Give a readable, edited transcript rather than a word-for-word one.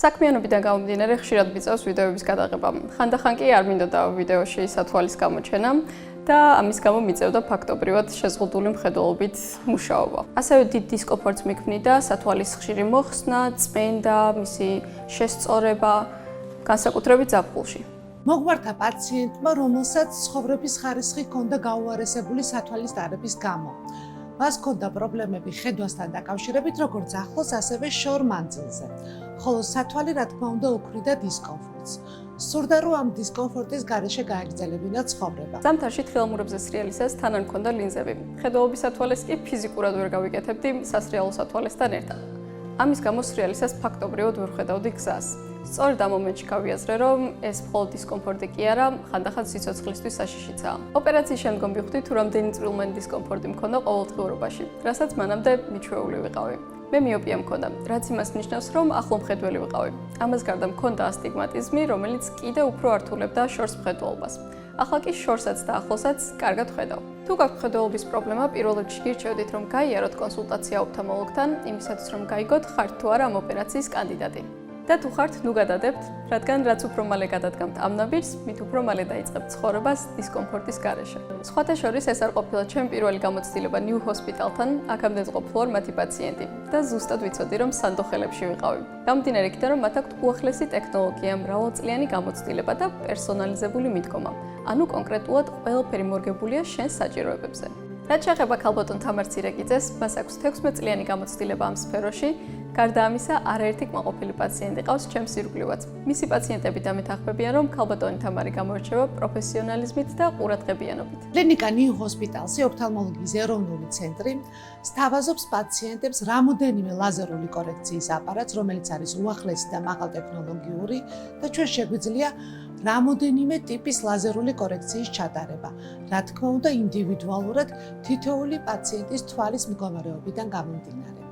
საქმიანობიდან გამომდინარე ხშირად მიწევს ვიდეოების გადაღება. ხანდახან კი არ მინდოდა ვიდეოში სათვალის გამოჩენა და ამის გამო მიწევდა ფაქტობრივად შეზღუდული მხედველობით მუშაობა. ასევე დიდ დისკომფორტს მიქმნიდა სათვალის ხშირი მოხსნა, წმენდა, მისი შესწორება, განსაკუთრებით ზაფხულში. მოგვართა პაციენტმა, რომელსაც ცხოვრების ხარისხი ჰქონდა გაუარესებული სათვალის დარების გამო. მას ჰქონდა პრობლემები ხედვასთან დაკავშირებით, როგორც ახლოს, ასევე შორ მანძილზე. ხოლო სათვალი, რა თქმა უნდა, უქმნიდა დისკომფორტს. სურდა, რომ ამ დისკომფორტის გარეშე გააგრძელებინა ცხოვრება. ზამთარში თხილამურებზე სრიალისას თანან ჰქონდა ლინზები. მხედველობის სათვალეს კი ფიზიკურად ვერ გავიკეთებდი სასრიალო სათვალესთან ერთად. ამის გამო სრიალისას ფაქტობრივად ვერ ხედავდი გზას. სწორედ ამ მომენტში გავიაზრე, რომ ეს მხოლოდ დისკომფორტი კი არა, ხანდახან სიცოცხლისთვის საშიშიცაა. ოპერაციის შემდგომ ვიხდი, თუ რამდენი წვრილმანი დისკომფორტი მქონდა ყოველდღიურობაში, რასაც მანამდე მიჩვეული ვიყავი. მე მიოპია მქონდა, რაც იმას ნიშნავს, რომ ახლო მხედველი ვიყავი. ამას გარდა მქონდა ასტიგმატიზმი, რომელიც კიდევ უფრო ართულებდა შორს მხედველობას. ახლა კი შორსაც და ახლოსაც კარგად ვხედავ. თუ გაქვთ მხედველობის პრობლემა, პირველ რიგში გირჩევდით, რომ გაიაროთ კონსულტაცია ოფთალმოლოგთან, იმისათვის რომ გაიგოთ, ხართ თუ არა ამ ოპერაციის კანდიდატი. და თუ ხართ, ნუ გადადებთ, რადგან რაც უფრო მალე გადადგამთ ამ ნაბიჯს, მით უფრო მალე დაიწყებთ ცხოვრებას დისკომფორტის გარეშე. სხვათა შორის ეს არ ყოფილა ჩემი პირველი გამოცდილება ნიუ ჰოსპიტალთან, აქამდე ყოფილა მათი პაციენტი და ზუსტად ვიცოდი, რომ სანდო ხელებში ვიყავი. გამომდინარე იქიდან, რომ მათ აქვთ უახლესი ტექნოლოგია, მრავალწლიანი გამოცდილება და პერსონალიზებული მიდგომა. ანუ კონკრეტულად ყველაფერი მორგებულია შენს საჭიროებებზე. რაც შეეხება ქალბატონ თამარ ცირეკიძეს, მას აქვს 16 წლიანი გამოცდილება ამ სფეროში. გარდა ამისა, არაერთი კმაყოფილი პაციენტი ყავს ჩემს ირგვლივაც. მისი პაციენტები დამეთანხმებიან, რომ ქალბატონი თამარი გამოირჩევა პროფესიონალიზმით და ყურადღებიანობით. კლინიკა ნიუ ჰოსპიტალსი, ოფთალმოლოგიის ეროვნული ცენტრი, სთავაზობს პაციენტებს რამოდენიმე ლაზერული კორექციის აპარატს, რომელიც არის უახლესი და მაღალტექნოლოგიური და ჩვენ შეგვიძლია რამოდენიმე ტიპის ლაზერული კორექციის ჩატარება. რა თქმა უნდა, ინდივიდუალურად თითოეული პაციენტის თვალის მდგომარეობიდან გამომდინარე.